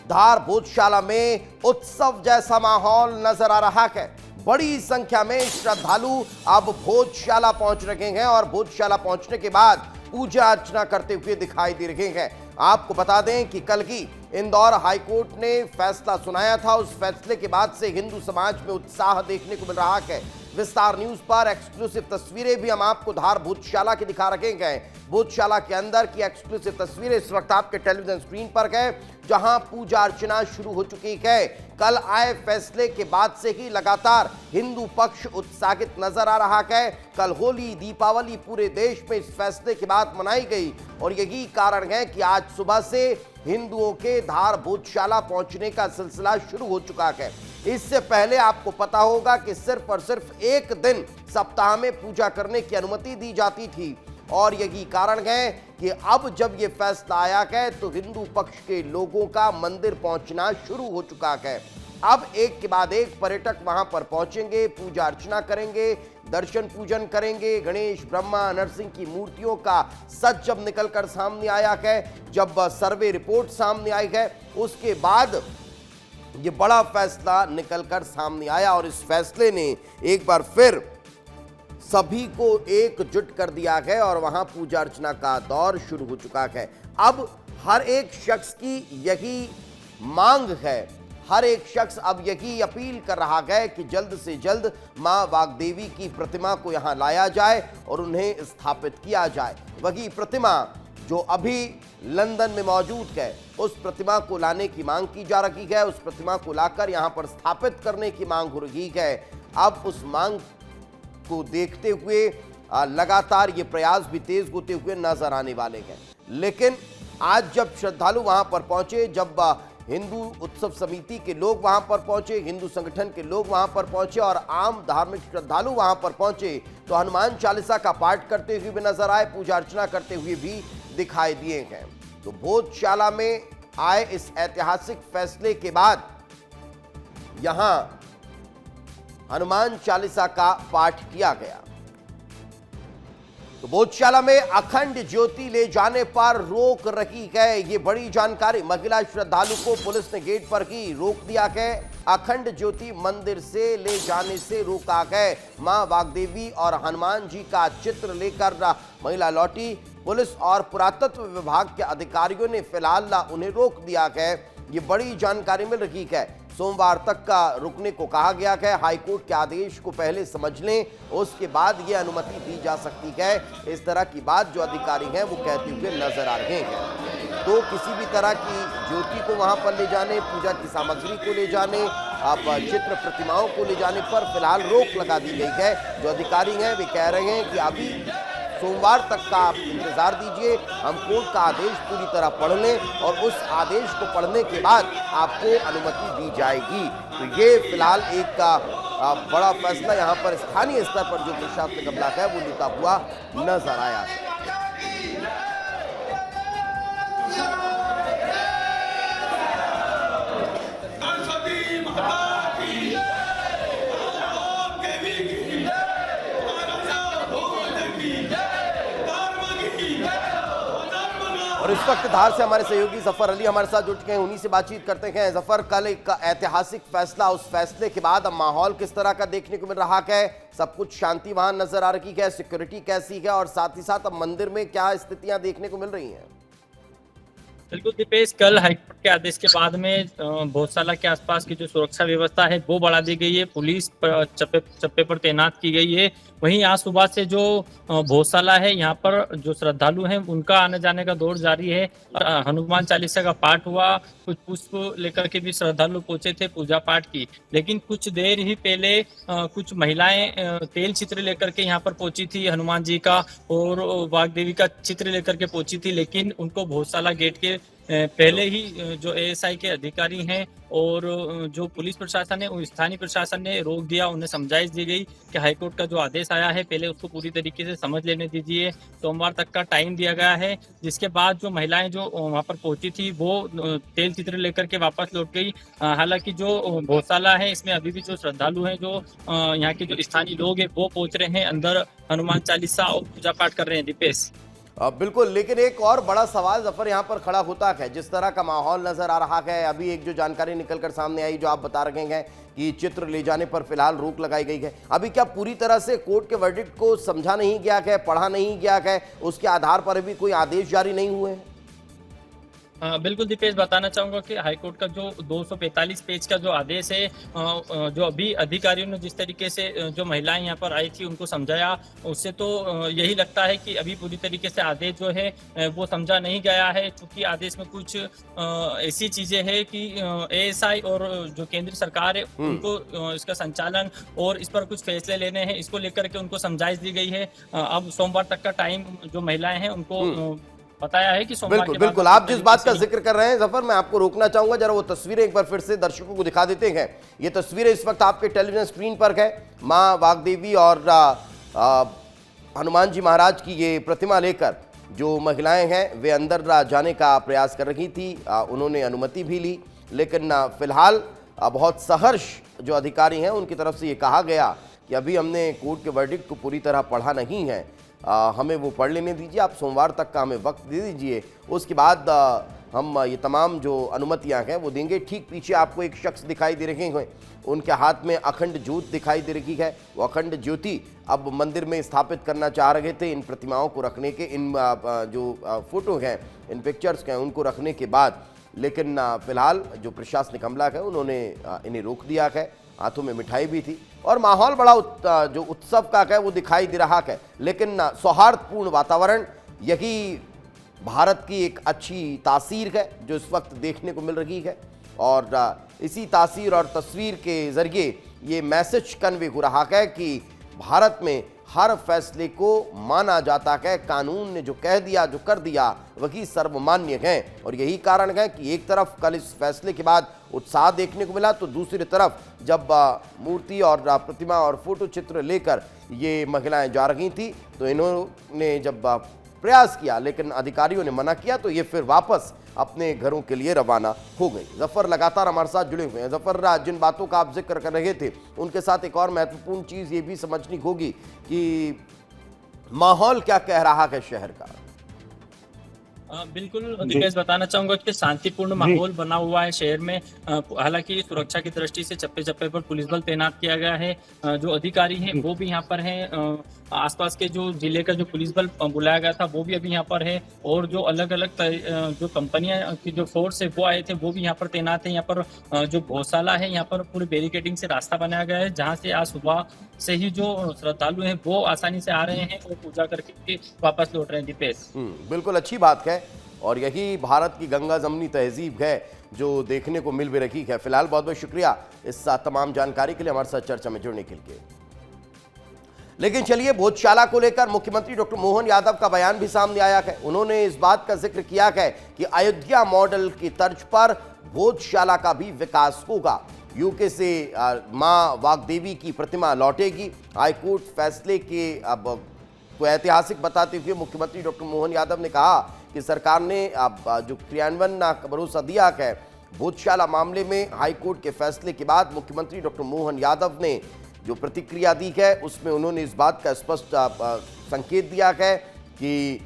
धार भोजशाला में उत्सव जैसा माहौल नजर आ रहा है। बड़ी संख्या में श्रद्धालु अब भोजशाला पहुंच रहे हैं और भोजशाला पहुंचने के बाद पूजा अर्चना करते हुए दिखाई दे रहे हैं। आपको बता दें कि कल ही इंदौर हाईकोर्ट ने फैसला सुनाया था। उस फैसले के बाद से हिंदू समाज में उत्साह देखने को मिल रहा है। विस्तार न्यूज पर एक्सक्लूसिव तस्वीरें भी हम आपको धार भोजशाला की दिखा रखे हैं। भोजशाला के अंदर की एक्सक्लूसिव तस्वीरें इस वक्त आपके टेलीविजन स्क्रीन पर है, जहां पूजा अर्चना शुरू हो चुकी है। कल आए फैसले के बाद से ही लगातार हिंदू पक्ष उत्साहित नजर आ रहा है। कल होली, दीपावली पूरे देश में इस फैसले के बाद मनाई गई और यही कारण है कि आज सुबह से हिंदुओं के धार भोजशाला पहुंचने का सिलसिला शुरू हो चुका है। इससे पहले आपको पता होगा कि सिर्फ और सिर्फ एक दिन सप्ताह में पूजा करने की अनुमति दी जाती थी और यही कारण है कि अब जब ये फैसला आया है तो हिंदू पक्ष के लोगों का मंदिर पहुंचना शुरू हो चुका है। अब एक के बाद एक पर्यटक वहां पर पहुंचेंगे, पूजा अर्चना करेंगे, दर्शन पूजन करेंगे। गणेश, ब्रह्मा, नरसिंह की मूर्तियों का सच जब निकलकर सामने आया है, जब सर्वे रिपोर्ट सामने आई है, उसके बाद ये बड़ा फैसला निकलकर सामने आया और इस फैसले ने एक बार फिर सभी को एकजुट कर दिया है और वहां पूजा अर्चना का दौर शुरू हो चुका है। अब हर एक शख्स की यही मांग है, हर एक शख्स अब यही अपील कर रहा है कि जल्द से जल्द मां वाग्देवी की प्रतिमा को यहां लाया जाए और उन्हें स्थापित किया जाए। वही प्रतिमा जो अभी लंदन में मौजूद है, उस प्रतिमा को लाने की मांग की जा रही है। उस प्रतिमा को लाकर यहां पर स्थापित करने की मांग हो रही है। अब उस मांग को देखते हुए लगातार ये प्रयास भी तेज होते हुए नजर आने वाले हैं। लेकिन आज जब श्रद्धालु वहां पर पहुंचे, जब हिंदू उत्सव समिति के लोग वहां पर पहुंचे, हिंदू संगठन के लोग वहां पर पहुंचे और आम धार्मिक श्रद्धालु वहां पर पहुंचे, तो हनुमान चालीसा का पाठ करते हुए भी नजर आए, पूजा अर्चना करते हुए भी दिखाई दिए हैं। तो भोजशाला में आए इस ऐतिहासिक फैसले के बाद यहां हनुमान चालीसा का पाठ किया गया। तो भोजशाला में अखंड ज्योति ले जाने पर रोक रखी है, ये बड़ी जानकारी। महिला श्रद्धालु को पुलिस ने गेट पर ही रोक दिया है। अखंड ज्योति मंदिर से ले जाने से रोका है। मां वाग्देवी और हनुमान जी का चित्र लेकर महिला लौटी। पुलिस और पुरातत्व विभाग के अधिकारियों ने फिलहाल उन्हें रोक दिया है। ये बड़ी जानकारी मिल रही है। सोमवार तक का रुकने को कहा गया है। हाईकोर्ट के आदेश को पहले समझ लें, उसके बाद ये अनुमति दी जा सकती है। इस तरह की बात जो अधिकारी हैं वो कहते हुए नजर आ रहे हैं। तो किसी भी तरह की ज्योति को वहां पर ले जाने, पूजा की सामग्री को ले जाने, अब चित्र प्रतिमाओं को ले जाने पर फिलहाल रोक लगा दी गई है। जो अधिकारी हैं वे कह रहे हैं कि अभी सोमवार तक का आप इंतजार दीजिए, हम कोर्ट का आदेश पूरी तरह पढ़ लें और उस आदेश को पढ़ने के बाद आपको अनुमति दी जाएगी। तो ये फिलहाल एक बड़ा फैसला यहाँ पर स्थानीय स्तर पर जो प्रशासनिक अमला है वो लेता हुआ नजर आया। और इस वक्त धार से हमारे सहयोगी जफर अली हमारे साथ जुट गए हैं, उन्हीं से बातचीत करते हैं। जफर, कल एक ऐतिहासिक फैसला, उस फैसले के बाद अब माहौल किस तरह का देखने को मिल रहा है? सब कुछ शांति वहां नजर आ रही है, सिक्योरिटी कैसी है और साथ ही साथ अब मंदिर में क्या स्थितियां देखने को मिल रही हैं? बिल्कुल दीपेश, कल हाईकोर्ट के आदेश के बाद में भोजशाला के आसपास की जो सुरक्षा व्यवस्था है वो बढ़ा दी गई है। पुलिस चप्पे पर तैनात की गई है। वहीं आज सुबह से जो भोजशाला है यहाँ पर जो श्रद्धालु हैं उनका आने जाने का दौर जारी है। हनुमान चालीसा का पाठ हुआ, कुछ पुष्प लेकर के भी श्रद्धालु पहुंचे थे, पूजा पाठ की। लेकिन कुछ देर ही पहले कुछ महिलाएं तेल चित्र लेकर के यहाँ पर पहुंची थी, हनुमान जी का और वाग्देवी का चित्र लेकर के पहुंची थी। लेकिन उनको भोजशाला गेट के पहले ही जो एएसआई के अधिकारी हैं और जो पुलिस प्रशासन है, स्थानीय प्रशासन ने रोक दिया। उन्हें समझाइश दी गई कि हाईकोर्ट का जो आदेश आया है पहले उसको पूरी तरीके से समझ लेने दीजिए। सोमवार तक का टाइम दिया गया है, जिसके बाद जो महिलाएं जो वहां पर पहुंची थी वो तेल चित्र लेकर के वापस लौट गई। हालांकि जो भोजशाला है इसमें अभी भी जो श्रद्धालु हैं, जो यहाँ के जो स्थानीय लोग हैं वो पहुंच रहे हैं अंदर, हनुमान चालीसा और पूजा पाठ कर रहे हैं। दीपेश, बिल्कुल, लेकिन एक और बड़ा सवाल जफर यहाँ पर खड़ा होता है। जिस तरह का माहौल नजर आ रहा है, अभी एक जो जानकारी निकलकर सामने आई जो आप बता रहे हैं कि चित्र ले जाने पर फिलहाल रोक लगाई गई है, अभी क्या पूरी तरह से कोर्ट के वर्डिक्ट को समझा नहीं गया है, पढ़ा नहीं गया है, उसके आधार पर भी कोई आदेश जारी नहीं हुए हैं? बिल्कुल दीपेश, बताना चाहूंगा कि हाईकोर्ट का जो 245 पेज का जो आदेश है, जो अभी अधिकारियों ने जिस तरीके से जो महिलाएं यहाँ पर आई थी उनको समझाया, उससे तो यही लगता है कि अभी पूरी तरीके से आदेश जो है वो समझा नहीं गया है, क्योंकि आदेश में कुछ ऐसी चीजें हैं कि एएसआई और जो केंद्र सरकार है उनको इसका संचालन और इस पर कुछ फैसले लेने हैं, इसको लेकर के उनको समझाइश दी गई है। अब सोमवार तक का टाइम जो महिलाएं हैं उनको बताया है कि सोमवार बिल्कुल के बाद बिल्कुल, आप जिस बात का जिक्र कर रहे हैं जफर, मैं आपको रोकना चाहूंगा, जरा वो तस्वीरें एक बार फिर से दर्शकों को दिखा देते हैं। ये तस्वीरें इस वक्त आपके टेलीविजन स्क्रीन पर है। मां वाग्देवी और हनुमान जी महाराज की ये प्रतिमा लेकर जो महिलाएं हैं वे अंदर जाने का प्रयास कर रही थी। उन्होंने अनुमति भी ली, लेकिन फिलहाल बहुत सहर्ष जो अधिकारी हैं उनकी तरफ से ये कहा गया कि अभी हमने कोर्ट के वर्डिक्ट को पूरी तरह पढ़ा नहीं है, हमें वो पढ़ लेने दीजिए, आप सोमवार तक का हमें वक्त दे दीजिए, उसके बाद हम ये तमाम जो अनुमतियां हैं वो देंगे। ठीक पीछे आपको एक शख्स दिखाई दे रहे हैं, उनके हाथ में अखंड ज्योत दिखाई दे रही है। वो अखंड ज्योति अब मंदिर में स्थापित करना चाह रहे थे, इन प्रतिमाओं को रखने के, इन जो फोटो हैं, इन पिक्चर्स हैं, उनको रखने के बाद, लेकिन फिलहाल जो प्रशासनिक अमला है उन्होंने इन्हें रोक दिया है। हाथों में मिठाई भी थी और माहौल बड़ा जो उत्सव का है वो दिखाई दे रहा है, लेकिन सौहार्दपूर्ण वातावरण, यही भारत की एक अच्छी तासीर है जो इस वक्त देखने को मिल रही है। और इसी तासीर और तस्वीर के जरिए ये मैसेज कन्वे हो रहा है कि भारत में हर फैसले को माना जाता है, कानून ने जो कह दिया, जो कर दिया, वही सर्वमान्य है। और यही कारण है कि एक तरफ कल इस फैसले के बाद उत्साह देखने को मिला, तो दूसरी तरफ जब मूर्ति और प्रतिमा और फोटो चित्र लेकर ये महिलाएं जा रही थी तो इन्होंने जब प्रयास किया लेकिन अधिकारियों ने मना किया, तो ये फिर वापस अपने घरों के लिए रवाना हो गई। जफर लगातार हमारे साथ जुड़े हुए हैं। जफर, जिन बातों का आप जिक्र कर रहे थे उनके साथ एक और महत्वपूर्ण चीज ये भी समझनी होगी कि माहौल क्या कह रहा है शहर का। बिल्कुल दीपेश, बताना चाहूंगा कि शांतिपूर्ण माहौल बना हुआ है शहर में। हालांकि सुरक्षा की दृष्टि से चप्पे चप्पे पर पुलिस बल तैनात किया गया है। जो अधिकारी हैं वो भी यहाँ पर हैं। आसपास के जो जिले का जो पुलिस बल बुलाया गया था वो भी अभी यहाँ पर है। और जो अलग अलग जो कंपनियां की जो फोर्स है वो आए थे वो भी यहाँ पर तैनात है। यहाँ पर जो गौशाला है यहाँ पर पूरी बैरिकेडिंग से रास्ता बनाया गया है, जहाँ से आज सुबह से ही जो श्रद्धालु हैं वो आसानी से आ रहे हैं और पूजा करके वापस लौट रहे हैं। दीपेश, बिल्कुल अच्छी बात है और यही भारत की गंगा जमनी तहजीब है जो देखने को मिल भी रही है। फिलहाल बहुत बहुत शुक्रिया इस तमाम जानकारी के लिए, हमारे साथ चर्चा में जुड़ने के लिए। लेकिन चलिए, भोजशाला को लेकर मुख्यमंत्री डॉक्टर मोहन यादव का बयान भी सामने आया है। उन्होंने इस बात का जिक्र किया है कि अयोध्या मॉडल की तर्ज पर भोजशाला का भी विकास होगा। यूके से मां वाग्देवी की प्रतिमा लौटेगी। हाईकोर्ट फैसले के अब को ऐतिहासिक बताते हुए मुख्यमंत्री डॉक्टर मोहन यादव ने कहा कि सरकार ने अब जो क्रियान्वयन का भरोसा दिया है भोजशाला मामले में, हाईकोर्ट के फैसले के बाद मुख्यमंत्री डॉक्टर मोहन यादव ने जो प्रतिक्रिया दी है उसमें उन्होंने इस बात का स्पष्ट संकेत दिया है कि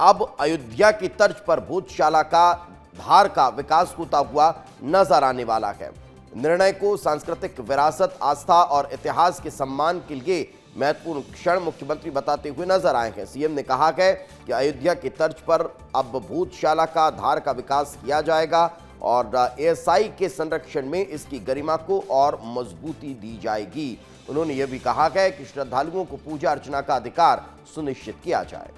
अब अयोध्या की तर्ज पर भोजशाला का धार का विकास होता हुआ नजर आने वाला है। निर्णय को सांस्कृतिक विरासत, आस्था और इतिहास के सम्मान के लिए महत्वपूर्ण क्षण मुख्यमंत्री बताते हुए नजर आए हैं। सीएम ने कहा है कि अयोध्या की तर्ज पर अब भोजशाला का धार का विकास किया जाएगा और एएसआई के संरक्षण में इसकी गरिमा को और मजबूती दी जाएगी। उन्होंने यह भी कहा है कि श्रद्धालुओं को पूजा अर्चना का अधिकार सुनिश्चित किया जाए।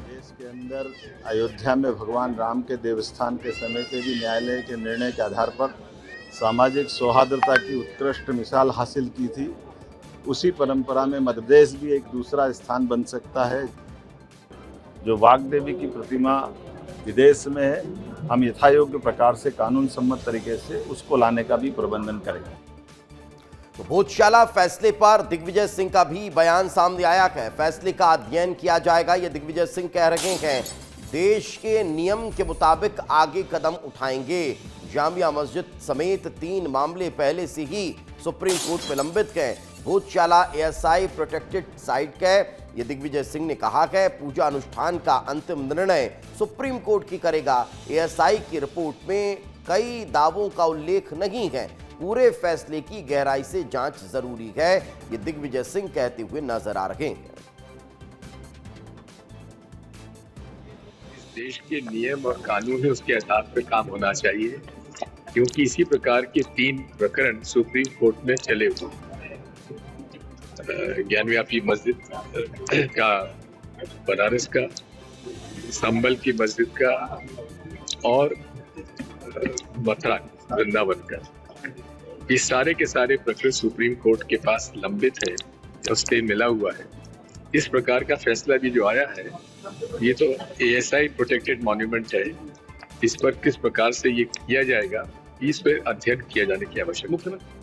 देश के अंदर अयोध्या में भगवान राम के देवस्थान के समय पे भी न्यायालय के निर्णय के आधार पर सामाजिक सौहार्दता की उत्कृष्ट मिसाल हासिल की थी। उसी परंपरा में मध्य प्रदेश भी एक दूसरा स्थान बन सकता है। जो वाग्देवी की प्रतिमा विदेश में है, हम यथायोग्य प्रकार से कानून सम्मत तरीके से उसको लाने का भी प्रबंधन करेंगे। तो भोजशाला फैसले पर दिग्विजय सिंह का भी बयान सामने आया है। फैसले का अध्ययन किया जाएगा, ये दिग्विजय सिंह कह रहे हैं। देश के नियम के मुताबिक आगे कदम उठाएंगे। जामिया मस्जिद समेत 3 मामले पहले से ही सुप्रीम कोर्ट में लंबित हैं। भोजशाला एएसआई प्रोटेक्टेड साइट के ये दिग्विजय सिंह ने कहा कि पूजा अनुष्ठान का अंतिम निर्णय सुप्रीम कोर्ट की करेगा। एएसआई की रिपोर्ट में कई दावों का उल्लेख नहीं है। पूरे फैसले की गहराई से जांच जरूरी है, ये दिग्विजय सिंह कहते हुए नजर आ रहे हैं। देश के नियम और कानून है, उसके आधार पर काम होना चाहिए, क्योंकि इसी प्रकार के 3 प्रकरण सुप्रीम कोर्ट में चले हुए ज्ञानव्यापी मस्जिद का, बनारस का, संभल की मस्जिद का और मथुरा वृंदावन का। ये सारे के सारे प्रकरण सुप्रीम कोर्ट के पास लंबित है, स्टे मिला हुआ है। इस प्रकार का फैसला भी जो आया है, ये तो एएसआई प्रोटेक्टेड मॉन्यूमेंट है, इस पर किस प्रकार से ये किया जाएगा, इस पर अध्ययन किया जाने की आवश्यकता है।